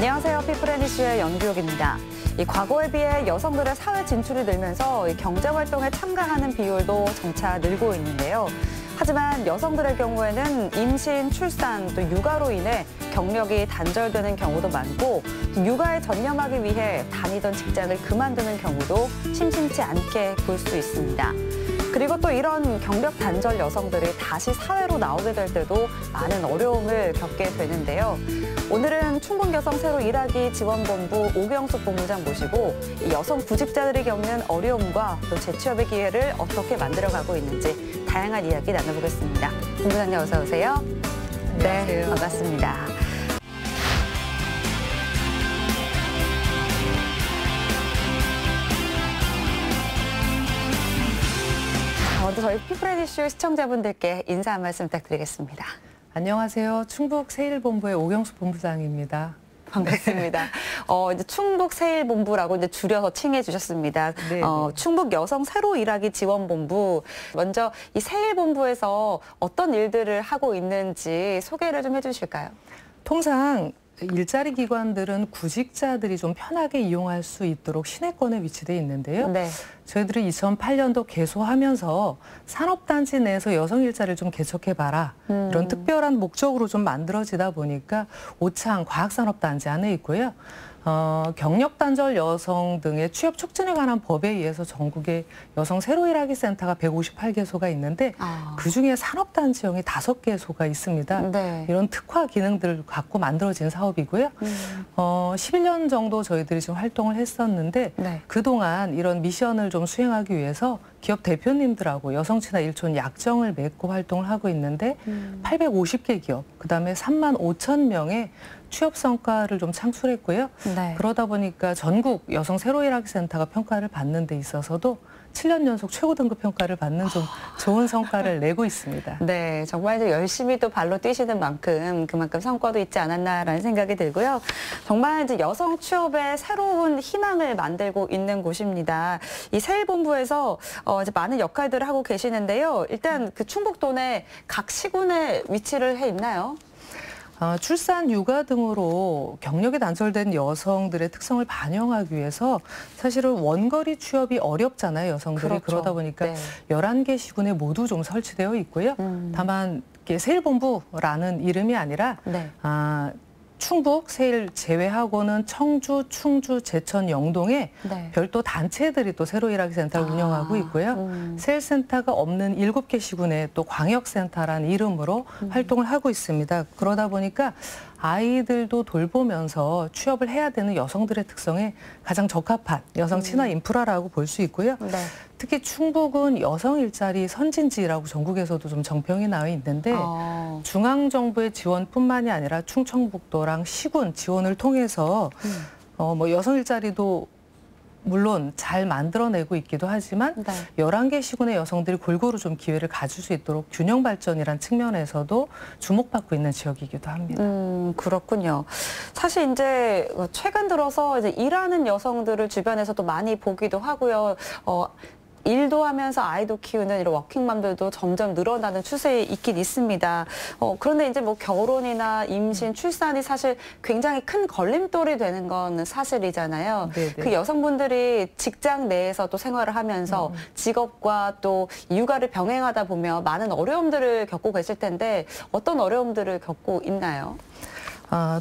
안녕하세요. 피플앤이슈의 연규옥입니다. 과거에 비해 여성들의 사회 진출이 늘면서 경제활동에 참가하는 비율도 점차 늘고 있는데요. 하지만 여성들의 경우에는 임신, 출산, 또 육아로 인해 경력이 단절되는 경우도 많고 육아에 전념하기 위해 다니던 직장을 그만두는 경우도 심심치 않게 볼 수 있습니다. 그리고 또 이런 경력 단절 여성들이 다시 사회로 나오게 될 때도 많은 어려움을 겪게 되는데요. 오늘은 충북여성 새로 일하기 지원본부 오경숙 본부장 모시고 이 여성 구직자들이 겪는 어려움과 또 재취업의 기회를 어떻게 만들어가고 있는지 다양한 이야기 나눠보겠습니다. 본부장님 어서 오세요. 안녕하세요. 네, 반갑습니다. 먼저 저희 피플앤이슈 시청자분들께 인사 한 말씀 부탁드리겠습니다. 안녕하세요. 충북 세일본부의 오경숙 본부장입니다. 반갑습니다. 이제 충북 세일본부라고 이제 줄여서 칭해 주셨습니다. 충북 여성 새로 일하기 지원본부. 먼저 이 세일본부에서 어떤 일들을 하고 있는지 소개를 좀 해주실까요? 통상 일자리 기관들은 구직자들이 좀 편하게 이용할 수 있도록 시내권에 위치돼 있는데요. 네. 저희들이 2008년도 개소하면서 산업단지 내에서 여성 일자리를 좀 개척해봐라. 이런 특별한 목적으로 좀 만들어지다 보니까 오창 과학산업단지 안에 있고요. 경력 단절 여성 등의 취업 촉진에 관한 법에 의해서 전국에 여성 새로 일하기 센터가 158개소가 있는데 그중에 산업단지형이 5개소가 있습니다. 네. 이런 특화 기능들을 갖고 만들어진 사업이고요. 11년 정도 저희들이 좀 활동을 했었는데 네. 그동안 이런 미션을 좀 수행하기 위해서 기업 대표님들하고 여성 친화 일촌 약정을 맺고 활동을 하고 있는데 850개 기업, 그다음에 3만 5천 명의 취업 성과를 좀 창출했고요. 네. 그러다 보니까 전국 여성 새로 일하기 센터가 평가를 받는 데 있어서도 7년 연속 최고 등급 평가를 받는 좀 좋은 성과를 내고 있습니다. 네, 정말 이제 열심히 또 발로 뛰시는 만큼 그만큼 성과도 있지 않았나라는 생각이 들고요. 정말 이제 여성 취업의 새로운 희망을 만들고 있는 곳입니다. 이 세일본부에서 이제 많은 역할들을 하고 계시는데요. 일단 그 충북도 내 각 시군에 위치를 해 있나요? 출산, 육아 등으로 경력이 단절된 여성들의 특성을 반영하기 위해서 사실은 원거리 취업이 어렵잖아요, 여성들이. 그렇죠. 그러다 보니까 네. 11개 시군에 모두 좀 설치되어 있고요. 다만 이게 세일본부라는 이름이 아니라 네. 충북, 세일 제외하고는 청주, 충주, 제천, 영동에 네. 별도 단체들이 또 새로 일하기 센터를 운영하고 있고요. 세일센터가 없는 7개 시군에 또 광역센터라는 이름으로 활동을 하고 있습니다. 그러다 보니까 아이들도 돌보면서 취업을 해야 되는 여성들의 특성에 가장 적합한 여성 친화 인프라라고 볼 수 있고요. 네. 특히 충북은 여성 일자리 선진지라고 전국에서도 좀 정평이 나와 있는데 중앙정부의 지원뿐만이 아니라 충청북도랑 시군 지원을 통해서 뭐 여성 일자리도 물론 잘 만들어내고 있기도 하지만 네. 11개 시군의 여성들이 골고루 좀 기회를 가질 수 있도록 균형 발전이란 측면에서도 주목받고 있는 지역이기도 합니다. 그렇군요. 사실 이제 최근 들어서 이제 일하는 여성들을 주변에서도 많이 보기도 하고요. 일도 하면서 아이도 키우는 이런 워킹맘들도 점점 늘어나는 추세에 있긴 있습니다. 그런데 이제 뭐 결혼이나 임신, 출산이 사실 굉장히 큰 걸림돌이 되는 건 사실이잖아요. 네네. 그 여성분들이 직장 내에서 또 생활을 하면서 직업과 또 육아를 병행하다 보면 많은 어려움들을 겪고 계실 텐데 어떤 어려움들을 겪고 있나요?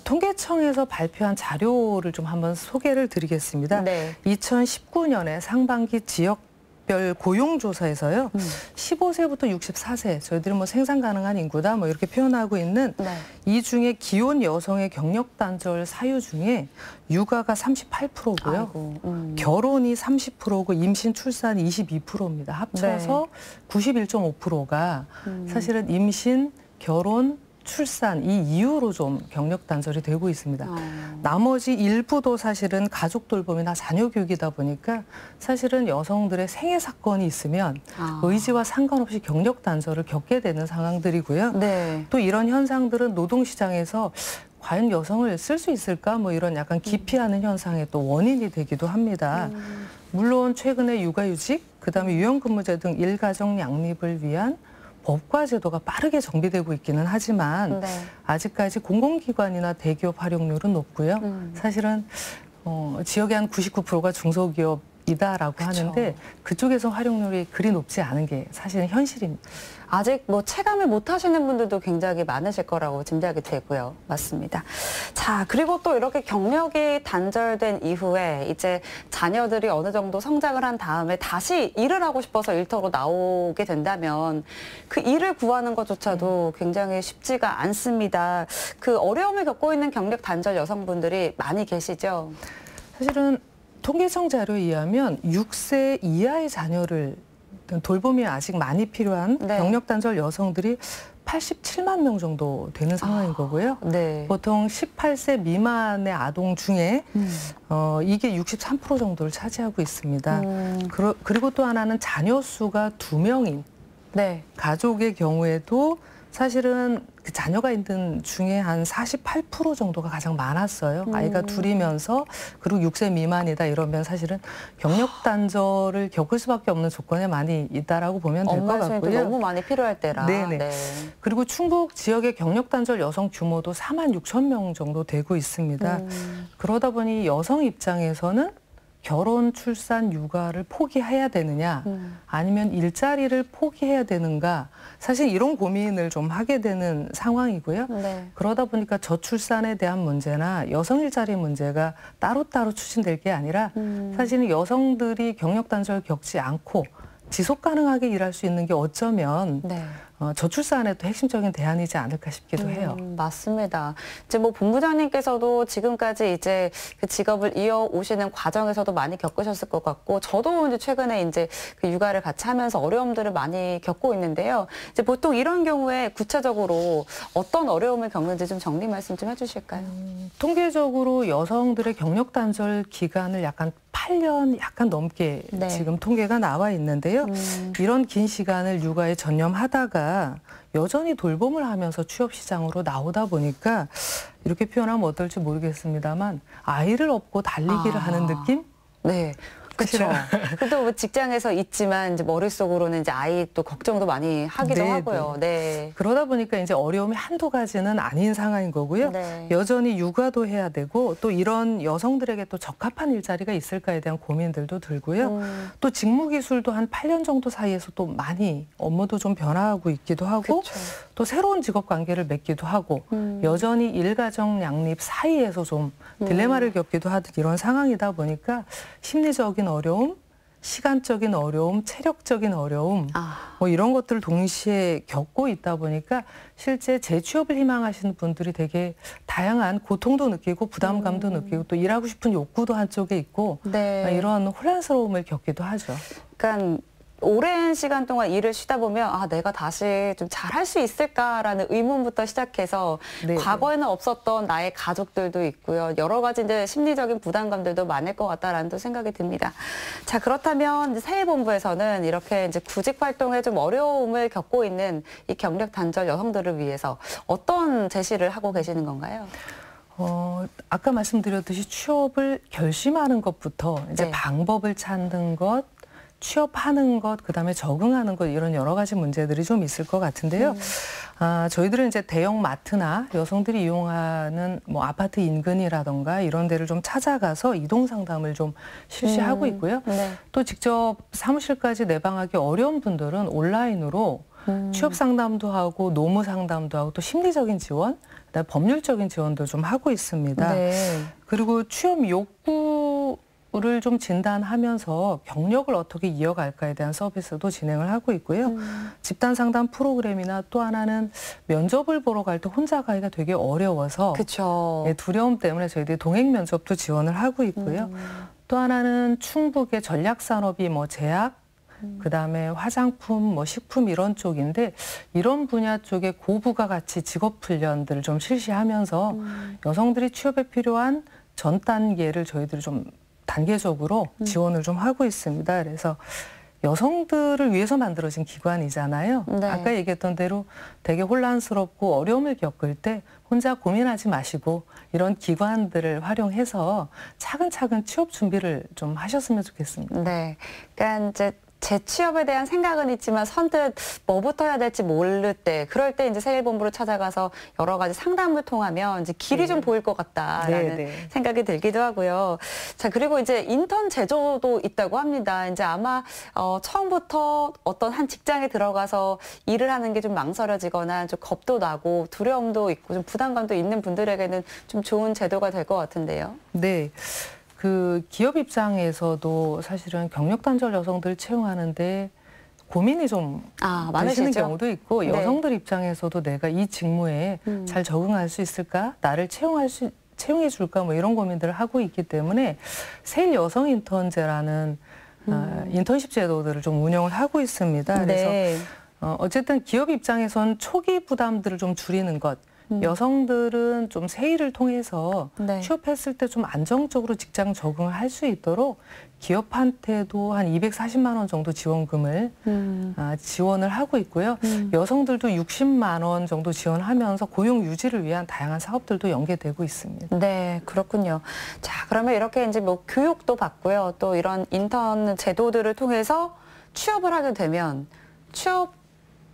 통계청에서 발표한 자료를 좀 한번 소개를 드리겠습니다. 네. 2019년에 상반기 지역별 고용조사에서요. 15세부터 64세, 저희들이 뭐 생산 가능한 인구다 뭐 이렇게 표현하고 있는 네. 이 중에 기혼 여성의 경력 단절 사유 중에 육아가 38%고요. 결혼이 30%고 임신, 출산이 22%입니다. 합쳐서 91.5%가 사실은 임신, 결혼, 출산 이 이유로 좀 경력 단절이 되고 있습니다. 나머지 일부도 사실은 가족 돌봄이나 자녀 교육이다 보니까 사실은 여성들의 생애 사건이 있으면 의지와 상관없이 경력 단절을 겪게 되는 상황들이고요. 네. 또 이런 현상들은 노동시장에서 과연 여성을 쓸 수 있을까? 뭐 이런 약간 기피하는 현상의 또 원인이 되기도 합니다. 물론 최근에 육아휴직, 그다음에 유연근무제 등 일가정 양립을 위한 법과 제도가 빠르게 정비되고 있기는 하지만 네. 아직까지 공공기관이나 대기업 활용률은 높고요. 사실은 지역의 한 99%가 중소기업이다라고 그쵸. 하는데 그쪽에서 활용률이 그리 높지 않은 게 사실은 현실입니다. 아직 뭐 체감을 못 하시는 분들도 굉장히 많으실 거라고 짐작이 되고요. 맞습니다. 자, 그리고 또 이렇게 경력이 단절된 이후에 이제 자녀들이 어느 정도 성장을 한 다음에 다시 일을 하고 싶어서 일터로 나오게 된다면 그 일을 구하는 것조차도 굉장히 쉽지가 않습니다. 그 어려움을 겪고 있는 경력 단절 여성분들이 많이 계시죠? 사실은 통계청 자료에 의하면 6세 이하의 자녀를 돌봄이 아직 많이 필요한 네. 경력 단절 여성들이 87만 명 정도 되는 상황인 거고요. 네. 보통 18세 미만의 아동 중에 이게 63% 정도를 차지하고 있습니다. 그리고 또 하나는 자녀 수가 2명인 네. 가족의 경우에도 사실은 그 자녀가 있는 중에 한 48% 정도가 가장 많았어요. 아이가 둘이면서 그리고 6세 미만이다 이러면 사실은 경력 단절을 겪을 수밖에 없는 조건에 많이 있다라고 보면 될 것 엄마 수입도 같고요. 너무 많이 필요할 때라. 네네. 네. 그리고 충북 지역의 경력 단절 여성 규모도 4만 6천 명 정도 되고 있습니다. 그러다 보니 여성 입장에서는 결혼, 출산, 육아를 포기해야 되느냐 아니면 일자리를 포기해야 되는가 사실 이런 고민을 좀 하게 되는 상황이고요. 네. 그러다 보니까 저출산에 대한 문제나 여성 일자리 문제가 따로따로 추진될 게 아니라 사실은 여성들이 경력 단절 겪지 않고 지속 가능하게 일할 수 있는 게 어쩌면 네. 저출산의 또 핵심적인 대안이지 않을까 싶기도 해요. 맞습니다. 이제 뭐 본부장님께서도 지금까지 이제 그 직업을 이어오시는 과정에서도 많이 겪으셨을 것 같고, 저도 이제 최근에 이제 그 육아를 같이 하면서 어려움들을 많이 겪고 있는데요. 이제 보통 이런 경우에 구체적으로 어떤 어려움을 겪는지 좀 정리 말씀 좀 해주실까요? 통계적으로 여성들의 경력 단절 기간을 약간 8년 약간 넘게 네. 지금 통계가 나와 있는데요. 이런 긴 시간을 육아에 전념하다가 여전히 돌봄을 하면서 취업 시장으로 나오다 보니까 이렇게 표현하면 어떨지 모르겠습니다만 아이를 업고 달리기를 하는 느낌? 네. 그렇죠. 그래도 뭐 직장에서 있지만 이제 머릿속으로는 이제 아이 또 걱정도 많이 하기도 네, 하고요. 네. 그러다 보니까 이제 어려움이 한두 가지는 아닌 상황인 거고요. 네. 여전히 육아도 해야 되고 또 이런 여성들에게 또 적합한 일자리가 있을까에 대한 고민들도 들고요. 또 직무 기술도 한 8년 정도 사이에서 또 많이 업무도 좀 변화하고 있기도 하고 그쵸. 또 새로운 직업 관계를 맺기도 하고 여전히 일가정 양립 사이에서 좀 딜레마를 겪기도 하는 이런 상황이다 보니까 심리적인 어려움, 시간적인 어려움, 체력적인 어려움 뭐 이런 것들을 동시에 겪고 있다 보니까 실제 재취업을 희망하시는 분들이 되게 다양한 고통도 느끼고 부담감도 느끼고 또 일하고 싶은 욕구도 한쪽에 있고 네. 이런 혼란스러움을 겪기도 하죠. 그러니까 오랜 시간 동안 일을 쉬다 보면 아 내가 다시 좀 잘할 수 있을까라는 의문부터 시작해서 네, 과거에는 없었던 나의 가족들도 있고요. 여러 가지 이제 심리적인 부담감들도 많을 것 같다라는 또 생각이 듭니다. 자, 그렇다면 이제 사회본부에서는 이렇게 이제 구직 활동에 좀 어려움을 겪고 있는 이 경력 단절 여성들을 위해서 어떤 제시를 하고 계시는 건가요? 아까 말씀드렸듯이 취업을 결심하는 것부터 이제 네. 방법을 찾는 것, 취업하는 것, 그다음에 적응하는 것 이런 여러 가지 문제들이 좀 있을 것 같은데요. 저희들은 이제 대형 마트나 여성들이 이용하는 뭐 아파트 인근이라던가 이런 데를 좀 찾아가서 이동 상담을 좀 실시하고 있고요. 네. 또 직접 사무실까지 내방하기 어려운 분들은 온라인으로 취업 상담도 하고 노무 상담도 하고 또 심리적인 지원, 그다음에 법률적인 지원도 좀 하고 있습니다. 네. 그리고 취업 욕구를 좀 진단하면서 경력을 어떻게 이어갈까에 대한 서비스도 진행을 하고 있고요. 집단 상담 프로그램이나 또 하나는 면접을 보러 갈 때 혼자 가기가 되게 어려워서 그렇죠. 예, 두려움 때문에 저희들이 동행 면접도 지원을 하고 있고요. 또 하나는 충북의 전략산업이 뭐 제약, 그다음에 화장품, 뭐 식품 이런 쪽인데 이런 분야 쪽에 고부가가치 직업 훈련들을 좀 실시하면서 여성들이 취업에 필요한 전 단계를 저희들이 좀 단계적으로 지원을 좀 하고 있습니다. 그래서 여성들을 위해서 만들어진 기관이잖아요. 네. 아까 얘기했던 대로 되게 혼란스럽고 어려움을 겪을 때 혼자 고민하지 마시고 이런 기관들을 활용해서 차근차근 취업 준비를 좀 하셨으면 좋겠습니다. 네. 그러니까 이제 재취업에 대한 생각은 있지만 선뜻 뭐부터 해야 될지 모를 때, 그럴 때 이제 세일본부로 찾아가서 여러 가지 상담을 통하면 이제 길이 좀 보일 것 같다라는 생각이 들기도 하고요. 자, 그리고 이제 인턴 제도도 있다고 합니다. 이제 아마 처음부터 어떤 한 직장에 들어가서 일을 하는 게 좀 망설여지거나 좀 겁도 나고 두려움도 있고 좀 부담감도 있는 분들에게는 좀 좋은 제도가 될 것 같은데요. 네. 그 기업 입장에서도 사실은 경력 단절 여성들 채용하는데 고민이 좀 많으시는 경우도 있고, 여성들 입장에서도 내가 이 직무에 잘 적응할 수 있을까? 나를 채용해 줄까? 뭐 이런 고민들을 하고 있기 때문에 세일 여성 인턴제라는 인턴십 제도들을 좀 운영을 하고 있습니다. 그래서 어쨌든 기업 입장에선 초기 부담들을 좀 줄이는 것, 여성들은 좀 세일을 통해서 취업했을 때 좀 안정적으로 직장 적응을 할 수 있도록 기업한테도 한 240만 원 정도 지원금을 지원을 하고 있고요. 여성들도 60만 원 정도 지원하면서 고용 유지를 위한 다양한 사업들도 연계되고 있습니다. 네, 그렇군요. 자, 그러면 이렇게 이제 뭐 교육도 받고요. 또 이런 인턴 제도들을 통해서 취업을 하게 되면 취업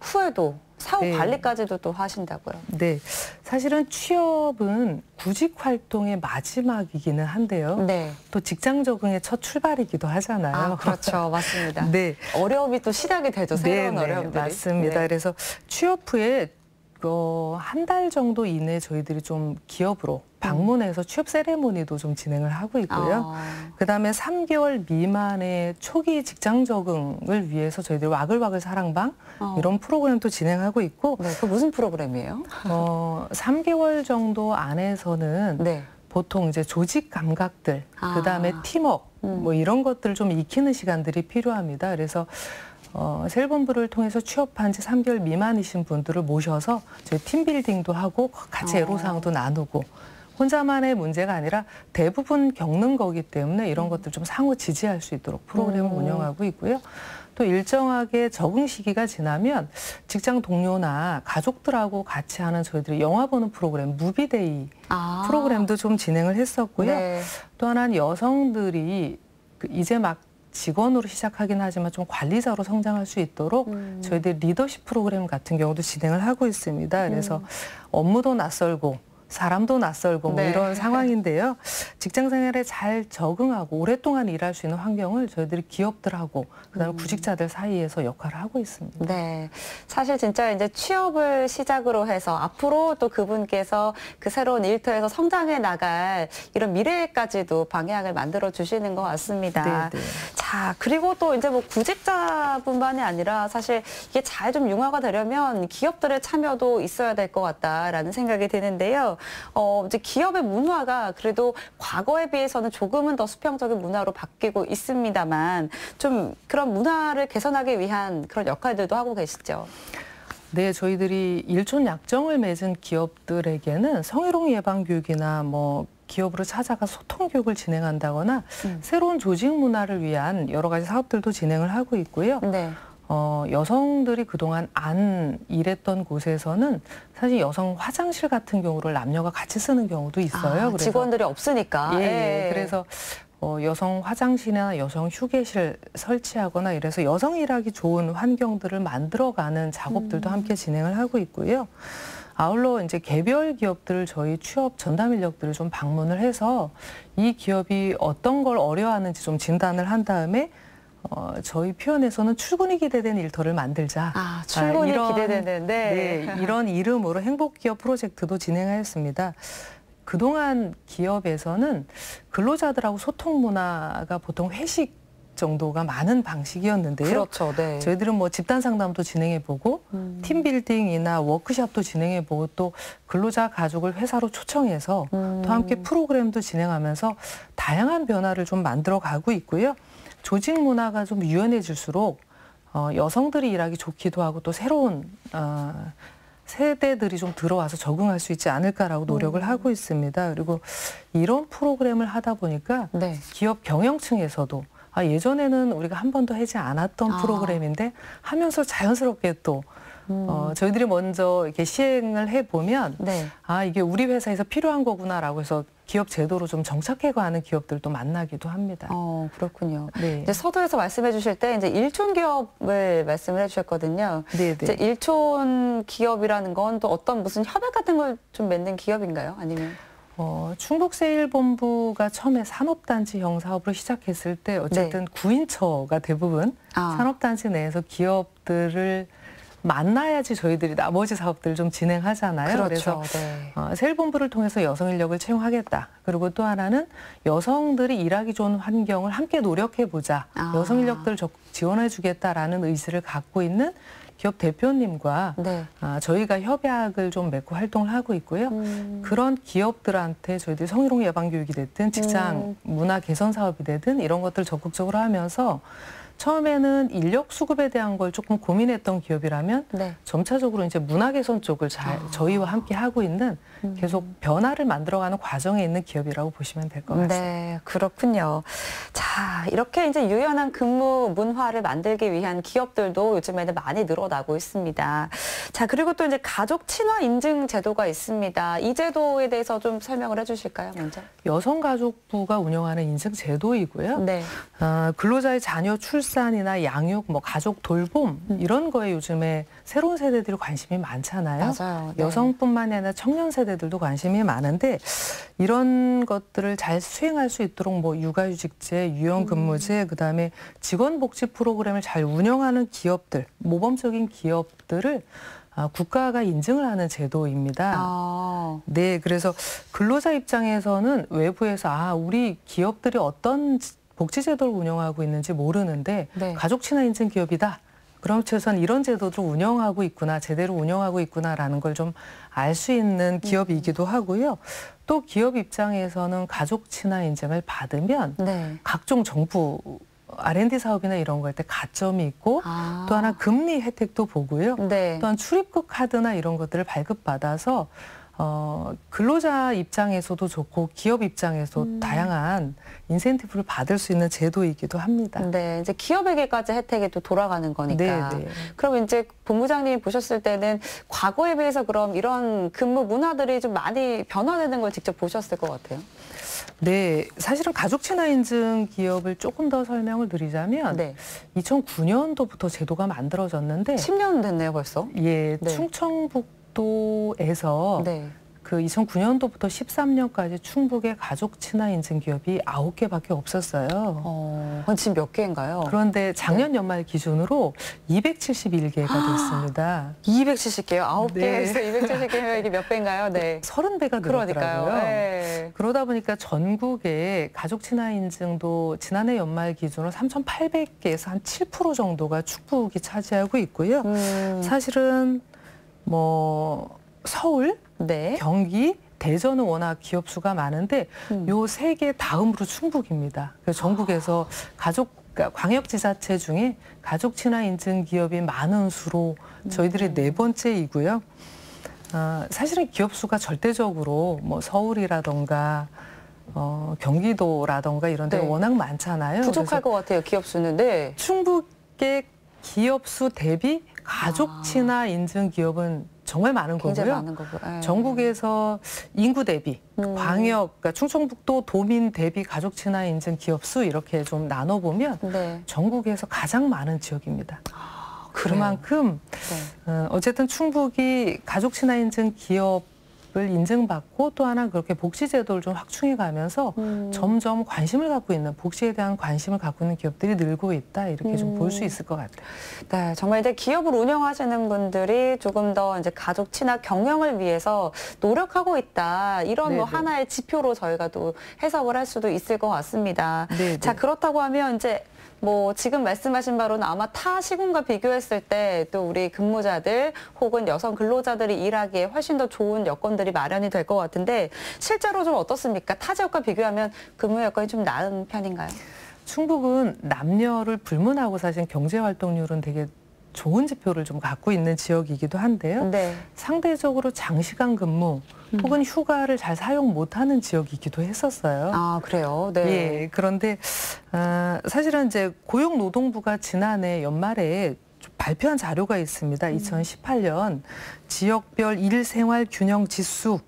후에도 사후 관리까지도 또 하신다고요? 네. 사실은 취업은 구직 활동의 마지막이기는 한데요. 또 직장 적응의 첫 출발이기도 하잖아요. 그렇죠. 맞습니다. 네. 어려움이 또 시작이 되죠. 새로운 어려움들이. 맞습니다. 그래서 취업 후에 한 달 정도 이내 저희들이 좀 기업으로 방문해서 취업 세레모니도 좀 진행을 하고 있고요. 그다음에 3개월 미만의 초기 직장 적응을 위해서 저희들이 와글와글 사랑방 이런 프로그램도 진행하고 있고. 그 무슨 프로그램이에요? 3개월 정도 안에서는 보통 이제 조직 감각들, 그다음에 팀워크 뭐 이런 것들을 좀 익히는 시간들이 필요합니다. 그래서 세일본부를 통해서 취업한 지 3개월 미만이신 분들을 모셔서 저희 팀빌딩도 하고 같이 애로사항도 나누고, 혼자만의 문제가 아니라 대부분 겪는 거기 때문에 이런 것들 좀 상호 지지할 수 있도록 프로그램을 운영하고 있고요. 또 일정하게 적응 시기가 지나면 직장 동료나 가족들하고 같이 하는 저희들이 영화 보는 프로그램 무비데이 프로그램도 좀 진행을 했었고요. 또 하나는 여성들이 이제 막 직원으로 시작하긴 하지만 좀 관리자로 성장할 수 있도록 저희들 리더십 프로그램 같은 경우도 진행을 하고 있습니다. 그래서 업무도 낯설고 사람도 낯설고 뭐 이런 상황인데요. 직장 생활에 잘 적응하고 오랫동안 일할 수 있는 환경을 저희들이 기업들하고 그다음에 구직자들 사이에서 역할을 하고 있습니다. 네, 사실 진짜 이제 취업을 시작으로 해서 앞으로 또 그분께서 그 새로운 일터에서 성장해 나갈 이런 미래까지도 방향을 만들어 주시는 것 같습니다. 자, 그리고 또 이제 뭐 구직자뿐만이 아니라 사실 이게 잘 좀 융화가 되려면 기업들의 참여도 있어야 될 것 같다라는 생각이 드는데요. 이제 기업의 문화가 그래도 과거에 비해서는 조금은 더 수평적인 문화로 바뀌고 있습니다만 좀 그런 문화를 개선하기 위한 그런 역할들도 하고 계시죠. 네, 저희들이 일촌약정을 맺은 기업들에게는 성희롱 예방 교육이나 뭐 기업으로 찾아가 소통 교육을 진행한다거나 새로운 조직 문화를 위한 여러 가지 사업들도 진행을 하고 있고요. 여성들이 그동안 안 일했던 곳에서는 사실 여성 화장실 같은 경우를 남녀가 같이 쓰는 경우도 있어요. 그래서 직원들이 없으니까. 그래서 여성 화장실이나 여성 휴게실 설치하거나 이래서 여성 일하기 좋은 환경들을 만들어가는 작업들도 함께 진행을 하고 있고요. 아울러 이제 개별 기업들 저희 취업 전담 인력들을 좀 방문을 해서 이 기업이 어떤 걸 어려워하는지 좀 진단을 한 다음에 저희 표현에서는 출근이 기대되는 일터를 만들자. 출근이 기대되는데. 이런 이름으로 행복기업 프로젝트도 진행하였습니다. 그동안 기업에서는 근로자들하고 소통 문화가 보통 회식 정도가 많은 방식이었는데요. 그렇죠. 저희들은 뭐 집단 상담도 진행해보고 팀빌딩이나 워크숍도 진행해보고 또 근로자 가족을 회사로 초청해서 또 함께 프로그램도 진행하면서 다양한 변화를 좀 만들어가고 있고요. 조직 문화가 좀 유연해질수록 여성들이 일하기 좋기도 하고 또 새로운 세대들이 좀 들어와서 적응할 수 있지 않을까라고 노력을 하고 있습니다. 그리고 이런 프로그램을 하다 보니까 기업 경영층에서도 예전에는 우리가 한 번도 하지 않았던 프로그램인데 하면서 자연스럽게 또 저희들이 먼저 이렇게 시행을 해보면 네. 아, 이게 우리 회사에서 필요한 거구나라고 해서 기업 제도로 좀 정착해가는 기업들도 만나기도 합니다. 그렇군요. 네. 이제 서두에서 말씀해 주실 때 이제 일촌 기업을 말씀을 해주셨거든요. 네, 이제 네. 일촌 기업이라는 건 또 어떤 무슨 협약 같은 걸 좀 맺는 기업인가요? 아니면? 충북세일본부가 처음에 산업단지 형사업으로 시작했을 때 어쨌든 구인처가 대부분 산업단지 내에서 기업들을 만나야지 저희들이 나머지 사업들을 좀 진행하잖아요. 그렇죠. 그래서 네. 세일본부를 통해서 여성 인력을 채용하겠다. 그리고 또 하나는 여성들이 일하기 좋은 환경을 함께 노력해보자. 여성 인력들을 지원해주겠다라는 의지를 갖고 있는 기업 대표님과 네. 저희가 협약을 좀 맺고 활동을 하고 있고요. 그런 기업들한테 저희들이 성희롱 예방 교육이 됐든 직장 문화 개선 사업이 되든 이런 것들을 적극적으로 하면서 처음에는 인력 수급에 대한 걸 조금 고민했던 기업이라면 네. 점차적으로 이제 문화 개선 쪽을 저희와 함께 하고 있는 계속 변화를 만들어가는 과정에 있는 기업이라고 보시면 될 것 같습니다. 네, 그렇군요. 자, 이렇게 이제 유연한 근무 문화를 만들기 위한 기업들도 요즘에는 많이 늘어나고 있습니다. 자, 그리고 또 이제 가족 친화 인증 제도가 있습니다. 이 제도에 대해서 좀 설명을 해주실까요, 먼저? 여성가족부가 운영하는 인증 제도이고요. 네. 근로자의 자녀 출산이나 양육, 뭐 가족 돌봄 이런 거에 요즘에 새로운 세대들이 관심이 많잖아요. 맞아요. 네. 여성뿐만이 아니라 청년 세대들도 관심이 많은데 이런 것들을 잘 수행할 수 있도록 뭐 육아휴직제, 유연근무제, 그다음에 직원복지 프로그램을 잘 운영하는 기업들, 모범적인 기업들을 국가가 인증을 하는 제도입니다. 네, 그래서 근로자 입장에서는 외부에서 우리 기업들이 어떤 복지제도를 운영하고 있는지 모르는데 네. 가족 친화 인증 기업이다. 그럼 최소한 이런 제도를 운영하고 있구나, 제대로 운영하고 있구나라는 걸 좀 알 수 있는 기업이기도 하고요. 또 기업 입장에서는 가족 친화 인증을 받으면 네. 각종 정부 R&D 사업이나 이런 거 할 때 가점이 있고 또 하나 금리 혜택도 보고요. 네. 또한 출입국 카드나 이런 것들을 발급받아서 근로자 입장에서도 좋고 기업 입장에서도 다양한 인센티브를 받을 수 있는 제도이기도 합니다. 네, 이제 기업에게까지 혜택이 또 돌아가는 거니까. 네, 네. 그럼 이제 본부장님이 보셨을 때는 과거에 비해서 그럼 이런 근무 문화들이 좀 많이 변화되는 걸 직접 보셨을 것 같아요. 네, 사실은 가족 친화 인증 기업을 조금 더 설명을 드리자면 네. 2009년도부터 제도가 만들어졌는데 10년 됐네요, 벌써. 예, 네. 충청북도에서 네. 그 2009년도부터 13년까지 충북의 가족 친화 인증 기업이 9개밖에 없었어요. 그건 지금 몇 개인가요? 그런데 작년 연말 기준으로 271개가 됐습니다. 270개요? 9개가 네. 있어 270개면 이게 몇 배인가요? 네. 30배가 늘었더라고요. 그러니까요. 네. 그러다 보니까 전국에 가족 친화 인증도 지난해 연말 기준으로 3,800개에서 한 7% 정도가 충북이 차지하고 있고요. 사실은 뭐 서울, 네. 경기, 대전은 워낙 기업 수가 많은데 요 세 개 다음으로 충북입니다. 그래서 전국에서 그러니까 광역지자체 중에 가족 친화 인증 기업이 많은 수로 저희들이 4번째이고요. 사실은 기업 수가 절대적으로 뭐 서울이라던가 경기도라던가 이런 데가 네. 워낙 많잖아요. 부족할 것 같아요, 기업 수는. 네. 충북의 기업 수 대비 가족 친화 인증 기업은 정말 많은 굉장히 거고요. 많은 거고. 네. 전국에서 인구 대비, 그러니까 충청북도 도민 대비 가족 친화 인증 기업 수 이렇게 좀 나눠보면 네. 전국에서 가장 많은 지역입니다. 그만큼 네. 어쨌든 충북이 가족 친화 인증 기업을 인증받고 또 하나 그렇게 복지 제도를 좀 확충해 가면서 점점 관심을 갖고 있는 복지에 대한 관심을 갖고 있는 기업들이 늘고 있다 이렇게 좀 볼 수 있을 것 같아요. 네, 정말 이제 기업을 운영하시는 분들이 조금 더 이제 가족 친화 경영을 위해서 노력하고 있다. 이런 뭐 네네. 하나의 지표로 저희가 또 해석을 할 수도 있을 것 같습니다. 네네. 자, 그렇다고 하면 이제 뭐 지금 말씀하신 바로는 아마 타 시군과 비교했을 때 또 우리 근무자들 혹은 여성 근로자들이 일하기에 훨씬 더 좋은 여건들이 마련이 될 것 같은데 실제로 좀 어떻습니까? 타 지역과 비교하면 근무 여건이 좀 나은 편인가요? 충북은 남녀를 불문하고 사실 경제 활동률은 되게 좋은 지표를 좀 갖고 있는 지역이기도 한데요. 네. 상대적으로 장시간 근무 혹은 휴가를 잘 사용 못하는 지역이기도 했었어요. 아, 그래요? 네. 예, 그런데 사실은 이제 고용노동부가 지난해 연말에 발표한 자료가 있습니다. 2018년 지역별 일생활 균형 지수,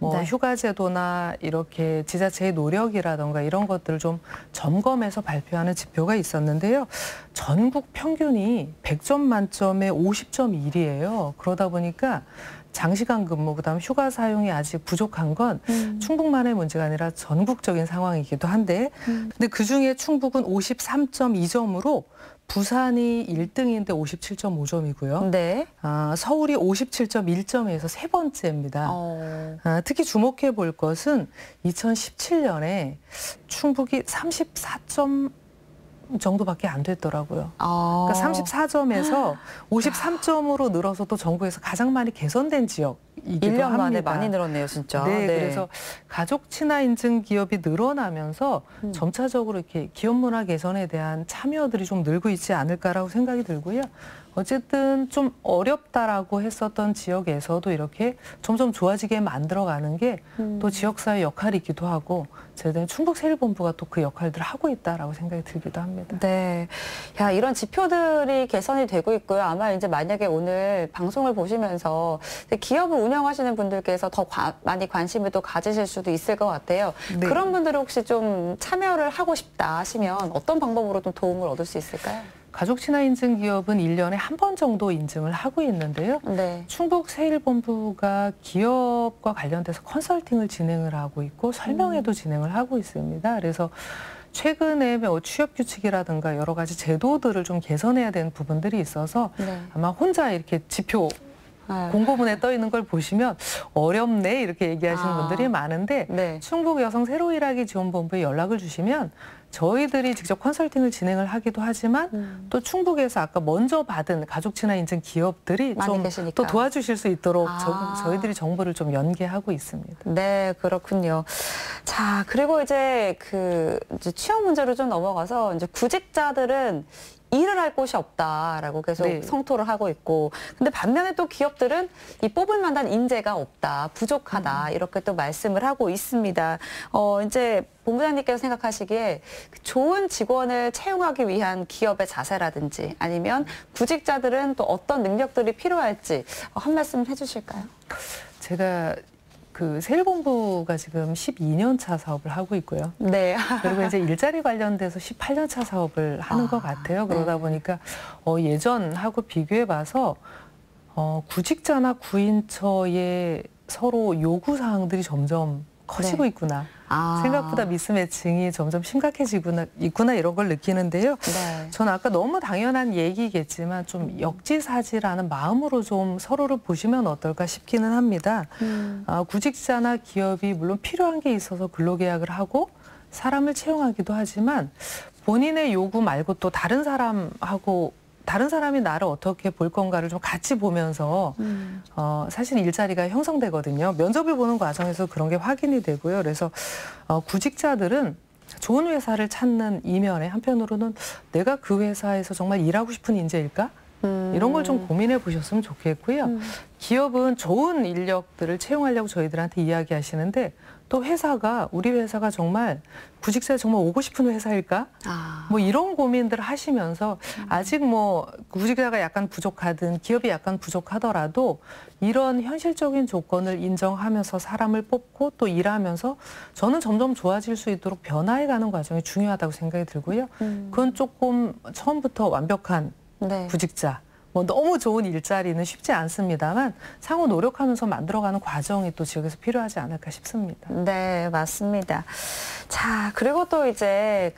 뭐 휴가제도나 이렇게 지자체의 노력이라던가 이런 것들을 좀 점검해서 발표하는 지표가 있었는데요. 전국 평균이 100점 만점에 50.1이에요. 그러다 보니까 장시간 근무, 그다음 휴가 사용이 아직 부족한 건 충북만의 문제가 아니라 전국적인 상황이기도 한데, 근데 그중에 충북은 53.2점으로 부산이 1등인데 57.5점이고요. 네. 서울이 57.1점에서 세 번째입니다. 특히 주목해 볼 것은 2017년에 충북이 34점 정도밖에 안 됐더라고요. 그러니까 34점에서 53점으로 늘어서 또 전국에서 가장 많이 개선된 지역이기도 1년 합니다. 만에 많이 늘었네요, 진짜. 네, 그래서 가족 친화 인증 기업이 늘어나면서 점차적으로 이렇게 기업 문화 개선에 대한 참여들이 좀 늘고 있지 않을까라고 생각이 들고요. 어쨌든 좀 어렵다라고 했었던 지역에서도 이렇게 점점 좋아지게 만들어가는 게 또 지역사회 역할이기도 하고, 저희들은 충북세일본부가 또 그 역할들을 하고 있다라고 생각이 들기도 합니다. 네. 야, 이런 지표들이 개선이 되고 있고요. 아마 이제 만약에 오늘 방송을 보시면서 기업을 운영하시는 분들께서 더 많이 관심을 또 가지실 수도 있을 것 같아요. 네. 그런 분들 혹시 좀 참여를 하고 싶다 하시면 어떤 방법으로 좀 도움을 얻을 수 있을까요? 가족 친화 인증 기업은 1년에 한 번 정도 인증을 하고 있는데요. 네. 충북세일본부가 기업과 관련돼서 컨설팅을 진행을 하고 있고 설명회도 진행을 하고 있습니다. 그래서 최근에 취업 규칙이라든가 여러 가지 제도들을 좀 개선해야 되는 부분들이 있어서 아마 혼자 이렇게 지표 공고문에 떠 있는 걸 보시면 어렵네 이렇게 얘기하시는 분들이 많은데, 충북 여성 새로 일하기 지원본부에 연락을 주시면 저희들이 직접 컨설팅을 진행을 하기도 하지만 또 충북에서 아까 먼저 받은 가족 친화 인증 기업들이 좀 또 도와주실 수 있도록 저희들이 정보를 좀 연계하고 있습니다. 네, 그렇군요. 자, 그리고 이제 이제 취업 문제로 좀 넘어가서 이제 구직자들은 일을 할 곳이 없다라고 계속 성토를 하고 있고, 근데 반면에 또 기업들은 이 뽑을 만한 인재가 없다, 부족하다 이렇게 또 말씀을 하고 있습니다. 이제 본부장님께서 생각하시기에 좋은 직원을 채용하기 위한 기업의 자세라든지 아니면 구직자들은 또 어떤 능력들이 필요할지 한 말씀 해주실까요? 제가 세일본부가 지금 12년 차 사업을 하고 있고요. 네. 그리고 이제 일자리 관련돼서 18년 차 사업을 하는 것 같아요. 그러다 보니까 예전하고 비교해 봐서 구직자나 구인처의 서로 요구 사항들이 점점 커지고 있구나. 생각보다 미스매칭이 점점 있구나 이런 걸 느끼는데요. 저는 아까 너무 당연한 얘기겠지만 좀 역지사지라는 마음으로 좀 서로를 보시면 어떨까 싶기는 합니다. 구직자나 기업이 물론 필요한 게 있어서 근로계약을 하고 사람을 채용하기도 하지만 본인의 요구 말고 또 다른 사람이 나를 어떻게 볼 건가를 좀 같이 보면서 사실 일자리가 형성되거든요. 면접을 보는 과정에서 그런 게 확인이 되고요. 그래서 구직자들은 좋은 회사를 찾는 이면에 한편으로는 내가 그 회사에서 정말 일하고 싶은 인재일까? 이런 걸 좀 고민해 보셨으면 좋겠고요. 기업은 좋은 인력들을 채용하려고 저희들한테 이야기하시는데 또 우리 회사가 정말 구직자에 정말 오고 싶은 회사일까? 뭐 이런 고민들을 하시면서 아직 구직자가 약간 부족하든 기업이 약간 부족하더라도 이런 현실적인 조건을 인정하면서 사람을 뽑고 또 일하면서 저는 점점 좋아질 수 있도록 변화해가는 과정이 중요하다고 생각이 들고요. 그건 조금 처음부터 완벽한 구직자, 너무 좋은 일자리는 쉽지 않습니다만 상호 노력하면서 만들어가는 과정이 또 지역에서 필요하지 않을까 싶습니다. 네, 맞습니다. 자, 그리고 또 이제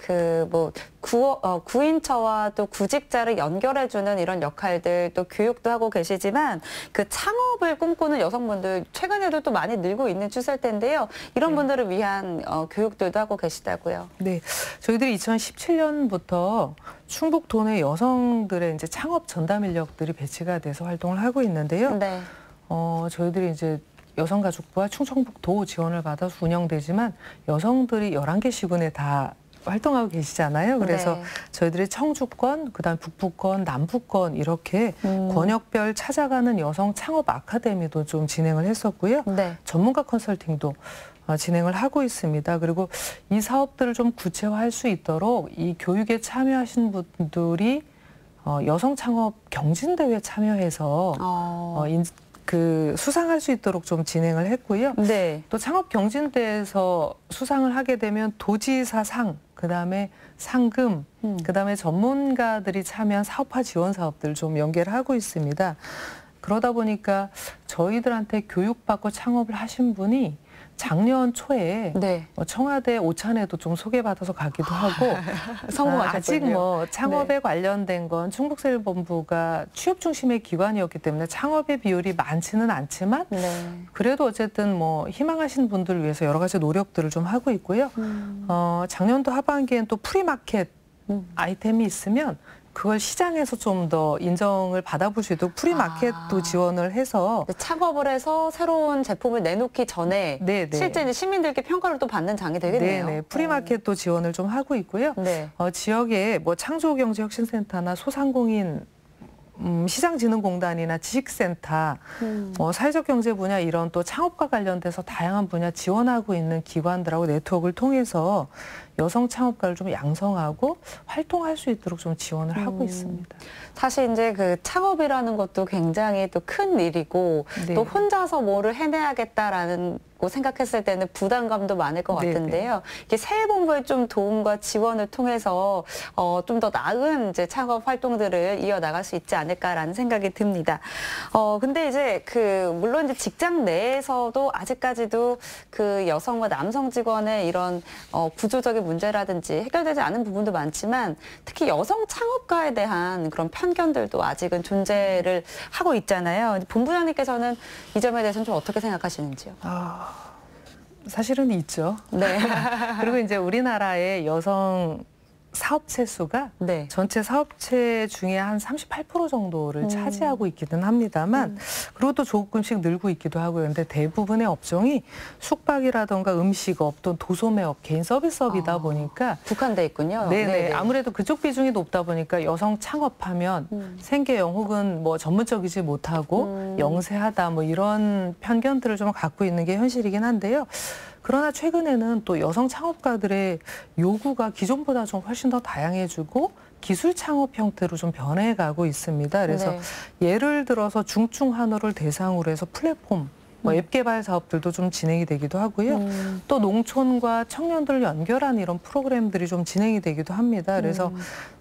구인처와 또 구직자를 연결해주는 이런 역할들 또 교육도 하고 계시지만 창업을 꿈꾸는 여성분들 최근에도 또 많이 늘고 있는 추세일 텐데요. 이런 분들을 위한 교육들도 하고 계시다고요. 네, 저희들이 2017년부터 충북 도내 여성들의 이제 창업 전담 인력들이 배치가 돼서 활동을 하고 있는데요. 저희들이 이제 여성가족부와 충청북도 지원을 받아서 운영되지만 여성들이 11개 시군에 다 활동하고 계시잖아요. 그래서 저희들이 청주권, 그다음 북부권, 남부권 이렇게 권역별 찾아가는 여성 창업 아카데미도 좀 진행을 했었고요. 전문가 컨설팅도 진행을 하고 있습니다. 그리고 이 사업들을 좀 구체화할 수 있도록 이 교육에 참여하신 분들이 여성 창업 경진대회 참여해서 그 수상할 수 있도록 좀 진행을 했고요. 네. 또 창업 경진대회에서 수상을 하게 되면 도지사상, 그다음에 상금, 그다음에 전문가들이 참여한 사업화 지원 사업들 좀 연계를 하고 있습니다. 그러다 보니까 저희들한테 교육받고 창업을 하신 분이 작년 초에 네. 청와대 오찬에도 좀 소개받아서 가기도 하고 성공하셨군요. 아직 뭐 창업에 네. 관련된 건 충북세일본부가 취업 중심의 기관이었기 때문에 창업의 비율이 많지는 않지만 네. 그래도 어쨌든 뭐 희망하시는 분들을 위해서 여러 가지 노력들을 좀 하고 있고요. 작년도 하반기엔 또 프리마켓 아이템이 있으면 그걸 시장에서 좀 더 인정을 받아볼 수 있도록 프리마켓도 지원을 해서 창업을 해서 새로운 제품을 내놓기 전에 네네. 실제 이제 시민들께 평가를 또 받는 장이 되겠네요. 네네. 프리마켓도 지원을 좀 하고 있고요. 네. 지역에 뭐 창조경제혁신센터나 소상공인 시장진흥공단이나 지식센터, 사회적 경제 분야 이런 또 창업과 관련돼서 다양한 분야 지원하고 있는 기관들하고 네트워크를 통해서 여성 창업가를 좀 양성하고 활동할 수 있도록 좀 지원을 하고 있습니다. 사실 이제 그 창업이라는 것도 굉장히 또 큰 일이고 네. 또 혼자서 뭐를 해내야겠다라는 거 생각했을 때는 부담감도 많을 것 네네. 같은데요. 이게 세일본부의 좀 도움과 지원을 통해서 좀 더 나은 이제 창업 활동들을 이어나갈 수 있지 않을까라는 생각이 듭니다. 근데 이제 물론 이제 직장 내에서도 아직까지도 그 여성과 남성 직원의 이런 구조적인 문제라든지 해결되지 않은 부분도 많지만 특히 여성 창업가에 대한 그런 편견들도 아직은 존재를 하고 있잖아요. 본부장님께서는 이 점에 대해서는 좀 어떻게 생각하시는지요? 사실은 있죠. 네. 그리고 이제 우리나라의 여성 사업체 수가 네. 전체 사업체 중에 한 38% 정도를 차지하고 있기는 합니다만 그리고 또 조금씩 늘고 있기도 하고요. 그런데 대부분의 업종이 숙박이라던가 음식업 또 도소매업, 개인 서비스업이다 보니까 국한돼 있군요. 네네. 아무래도 그쪽 비중이 높다 보니까 여성 창업하면 생계형 혹은 뭐 전문적이지 못하고 영세하다 뭐 이런 편견들을 좀 갖고 있는 게 현실이긴 한데요. 그러나 최근에는 또 여성 창업가들의 요구가 기존보다 좀 훨씬 더 다양해지고 기술 창업 형태로 좀 변해가고 있습니다. 그래서 네. 예를 들어서 중증 한우를 대상으로 해서 플랫폼, 뭐 앱 개발 사업들도 좀 진행이 되기도 하고요. 또 농촌과 청년들을 연결한 이런 프로그램들이 좀 진행이 되기도 합니다. 그래서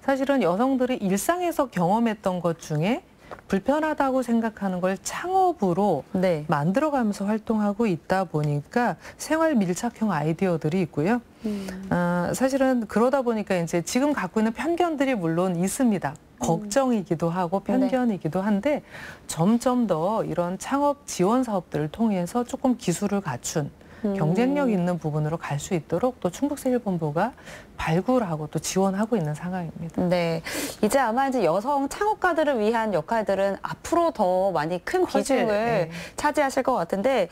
사실은 여성들이 일상에서 경험했던 것 중에 불편하다고 생각하는 걸 창업으로 네. 만들어가면서 활동하고 있다 보니까 생활 밀착형 아이디어들이 있고요. 사실은 그러다 보니까 이제 지금 갖고 있는 편견들이 물론 있습니다. 걱정이기도 하고 편견이기도 한데 점점 더 이런 창업 지원 사업들을 통해서 조금 기술을 갖춘 경쟁력 있는 부분으로 갈 수 있도록 또 충북세일본부가 발굴하고 또 지원하고 있는 상황입니다. 네, 이제 아마 이제 여성 창업가들을 위한 역할들은 앞으로 더 많이 큰 비중을 네. 차지하실 것 같은데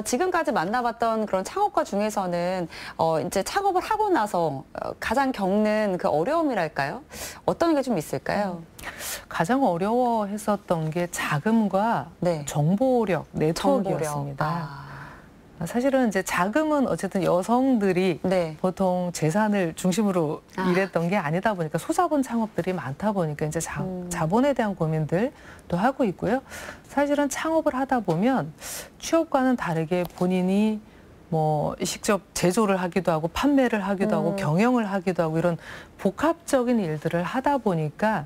지금까지 만나봤던 그런 창업가 중에서는 이제 창업을 하고 나서 가장 겪는 그 어려움이랄까요? 어떤 게 좀 있을까요? 가장 어려워했었던 게 자금과 네. 정보력, 네트워크였습니다. 사실은 이제 자금은 어쨌든 여성들이 네. 보통 재산을 중심으로 일했던 게 아니다 보니까 소자본 창업들이 많다 보니까 이제 자본에 대한 고민들도 하고 있고요. 사실은 창업을 하다 보면 취업과는 다르게 본인이 뭐 직접 제조를 하기도 하고 판매를 하기도 하고 경영을 하기도 하고 이런 복합적인 일들을 하다 보니까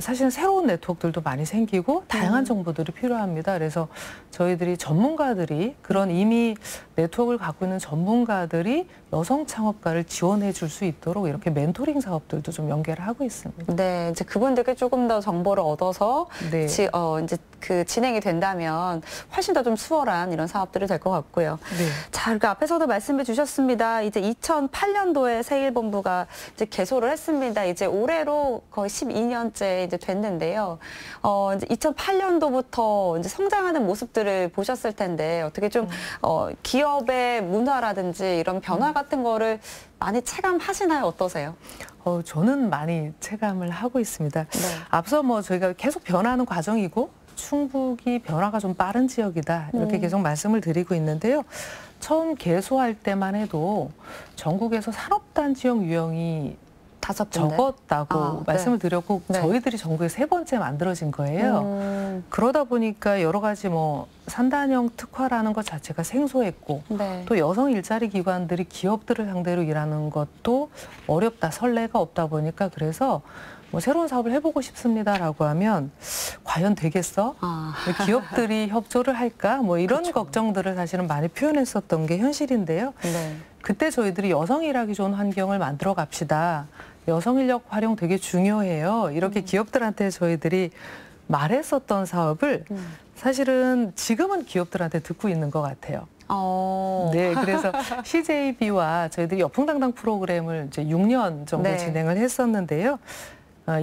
사실은 새로운 네트워크들도 많이 생기고 다양한 정보들이 필요합니다. 그래서 저희들이 전문가들이 그런 이미 네트워크를 갖고 있는 전문가들이 여성 창업가를 지원해 줄 수 있도록 이렇게 멘토링 사업들도 좀 연계를 하고 있습니다. 네, 이제 그분들께 조금 더 정보를 얻어서 네. 이제 그 진행이 된다면 훨씬 더 좀 수월한 이런 사업들이 될 것 같고요. 네. 자, 그러니까 앞에서도 말씀해 주셨습니다. 이제 2008년도에 세일본부가 이제 개소를 했습니다. 이제 올해로 거의 12년째 이제 됐는데요. 이제 2008년도부터 이제 성장하는 모습들을 보셨을 텐데 어떻게 좀 기업의 문화라든지 이런 변화 같은 거를 많이 체감하시나요? 어떠세요? 저는 많이 체감을 하고 있습니다. 네. 앞서 뭐 저희가 계속 변화하는 과정이고 충북이 변화가 좀 빠른 지역이다 이렇게 계속 말씀을 드리고 있는데요. 처음 개소할 때만 해도 전국에서 산업단지형 유형이 적었다고 말씀을 드렸고 네. 저희들이 전국에 3번째 만들어진 거예요. 그러다 보니까 여러 가지 뭐 산단형 특화라는 것 자체가 생소했고 네. 또 여성 일자리 기관들이 기업들을 상대로 일하는 것도 어렵다, 선례가 없다 보니까 그래서 뭐 새로운 사업을 해보고 싶습니다라고 하면 과연 되겠어? 기업들이 협조를 할까? 뭐 이런 그렇죠. 걱정들을 사실은 많이 표현했었던 게 현실인데요. 네. 그때 저희들이 여성 일하기 좋은 환경을 만들어 갑시다. 여성 인력 활용 되게 중요해요. 이렇게 기업들한테 저희들이 말했었던 사업을 사실은 지금은 기업들한테 듣고 있는 것 같아요. 네, 그래서 CJB와 저희들이 여풍당당 프로그램을 이제 6년 정도 네. 진행을 했었는데요.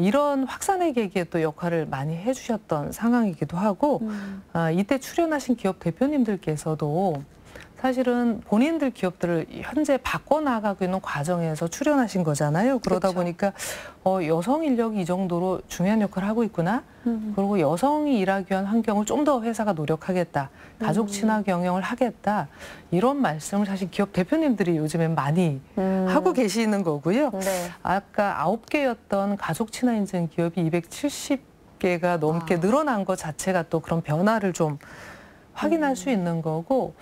이런 확산의 계기에 또 역할을 많이 해주셨던 상황이기도 하고 이때 출연하신 기업 대표님들께서도 사실은 본인들 기업들을 현재 바꿔나가고 있는 과정에서 출연하신 거잖아요. 그러다 그렇죠. 보니까 여성 인력이 이 정도로 중요한 역할을 하고 있구나. 그리고 여성이 일하기 위한 환경을 좀 더 회사가 노력하겠다. 가족 친화 경영을 하겠다. 이런 말씀을 사실 기업 대표님들이 요즘엔 많이 하고 계시는 거고요. 네. 아까 9개였던 가족 친화 인증 기업이 270개가 넘게 늘어난 것 자체가 또 그런 변화를 좀 확인할 수 있는 거고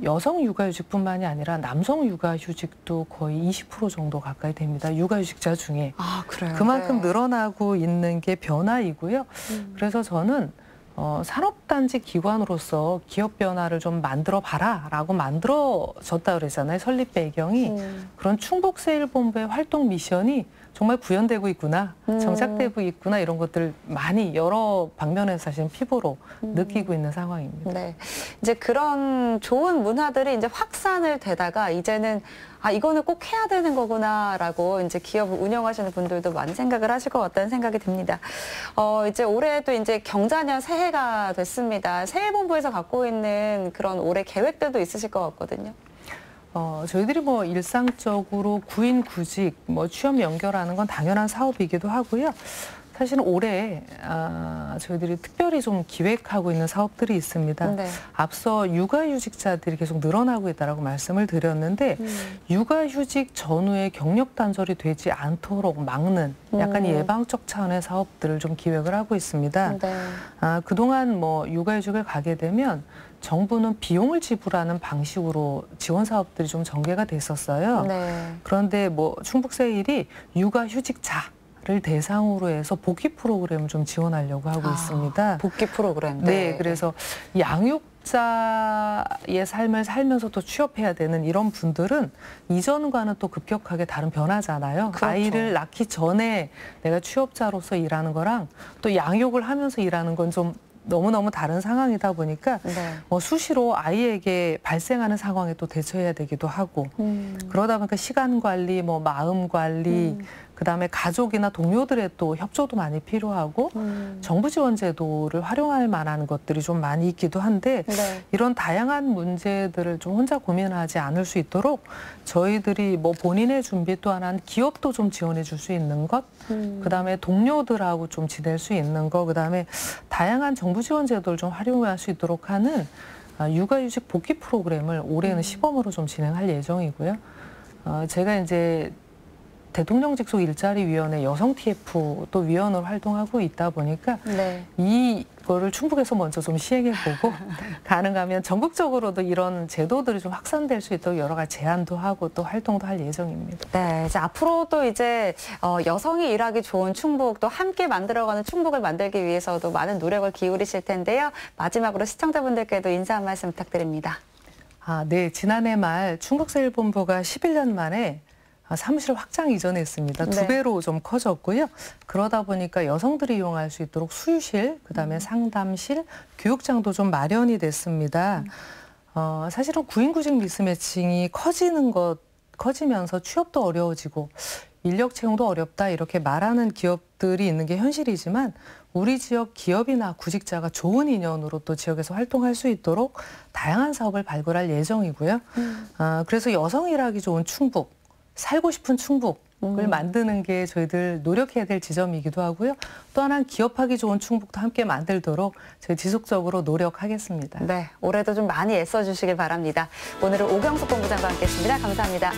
여성 육아휴직뿐만이 아니라 남성 육아휴직도 거의 20% 정도 가까이 됩니다. 육아휴직자 중에. 그래요? 그만큼 네. 늘어나고 있는 게 변화이고요. 그래서 저는 산업단지 기관으로서 기업 변화를 좀 만들어 봐라라고 만들어졌다 그러잖아요. 설립 배경이. 그런 충북세일본부의 활동 미션이 정말 구현되고 있구나, 정착되고 있구나 이런 것들을 많이 여러 방면에서 사실 피부로 느끼고 있는 상황입니다. 네, 이제 그런 좋은 문화들이 이제 확산을 되다가 이제는 이거는 꼭 해야 되는 거구나라고 이제 기업을 운영하시는 분들도 많이 생각을 하실 것 같다는 생각이 듭니다. 이제 올해도 이제 경자년 새해가 됐습니다. 세일본부에서 갖고 있는 그런 올해 계획들도 있으실 것 같거든요. 저희들이 뭐 일상적으로 구인 구직, 뭐 취업 연결하는 건 당연한 사업이기도 하고요. 사실은 올해 저희들이 특별히 좀 기획하고 있는 사업들이 있습니다. 네. 앞서 육아휴직자들이 계속 늘어나고 있다라고 말씀을 드렸는데 육아휴직 전후에 경력 단절이 되지 않도록 막는 약간 예방적 차원의 사업들을 좀 기획을 하고 있습니다. 네. 그동안 뭐 육아휴직을 가게 되면 정부는 비용을 지불하는 방식으로 지원 사업들이 좀 전개가 됐었어요. 네. 그런데 뭐 충북세일이 육아휴직자를 대상으로 해서 복귀 프로그램을 좀 지원하려고 하고 있습니다. 복귀 프로그램. 네, 그래서 양육자의 삶을 살면서 또 취업해야 되는 이런 분들은 이전과는 또 급격하게 다른 변화잖아요. 그렇죠. 아이를 낳기 전에 내가 취업자로서 일하는 거랑 또 양육을 하면서 일하는 건 좀 너무너무 다른 상황이다 보니까 네. 수시로 아이에게 발생하는 상황에 또 대처해야 되기도 하고 그러다 보니까 시간 관리, 뭐 마음 관리, 그다음에 가족이나 동료들의 또 협조도 많이 필요하고 정부 지원 제도를 활용할 만한 것들이 좀 많이 있기도 한데 네. 이런 다양한 문제들을 좀 혼자 고민하지 않을 수 있도록 저희들이 뭐 본인의 준비 또 하나는 기업도 좀 지원해 줄 수 있는 것, 그다음에 동료들하고 좀 지낼 수 있는 것, 그다음에 다양한 정부 지원 제도를 좀 활용할 수 있도록 하는 육아휴직 복귀 프로그램을 올해는 시범으로 좀 진행할 예정이고요. 제가 이제 대통령 직속 일자리위원회 여성 TF 또 위원으로 활동하고 있다 보니까 네. 이거를 충북에서 먼저 좀 시행해보고 가능하면 전국적으로도 이런 제도들이 좀 확산될 수 있도록 여러 가지 제안도 하고 또 활동도 할 예정입니다. 네, 이제 앞으로도 이제 여성이 일하기 좋은 충북 또 함께 만들어가는 충북을 만들기 위해서도 많은 노력을 기울이실 텐데요. 마지막으로 시청자분들께도 인사 한 말씀 부탁드립니다. 네, 지난해 말 충북세일본부가 11년 만에 사무실 확장 이전했습니다. 네. 2배로 좀 커졌고요. 그러다 보니까 여성들이 이용할 수 있도록 수유실, 그다음에 상담실, 교육장도 좀 마련이 됐습니다. 사실은 구인구직 미스매칭이 커지면서 취업도 어려워지고 인력 채용도 어렵다 이렇게 말하는 기업들이 있는 게 현실이지만 우리 지역 기업이나 구직자가 좋은 인연으로 또 지역에서 활동할 수 있도록 다양한 사업을 발굴할 예정이고요. 그래서 여성 일하기 좋은 충북, 살고 싶은 충북을 만드는 게 저희들 노력해야 될 지점이기도 하고요. 또 하나는 기업하기 좋은 충북도 함께 만들도록 저희 지속적으로 노력하겠습니다. 네, 올해도 좀 많이 애써주시길 바랍니다. 오늘은 오경숙 본부장과 함께했습니다. 감사합니다.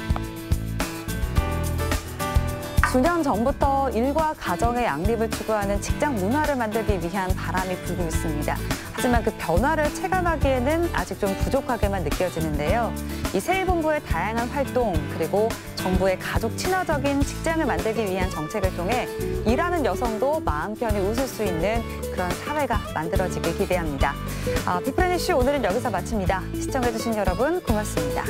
수년 전부터 일과 가정의 양립을 추구하는 직장 문화를 만들기 위한 바람이 불고 있습니다. 하지만 그 변화를 체감하기에는 아직 좀 부족하게만 느껴지는데요. 이 새 일본부의 다양한 활동 그리고 정부의 가족 친화적인 직장을 만들기 위한 정책을 통해 일하는 여성도 마음 편히 웃을 수 있는 그런 사회가 만들어지길 기대합니다. 피플앤 이슈 오늘은 여기서 마칩니다. 시청해주신 여러분 고맙습니다.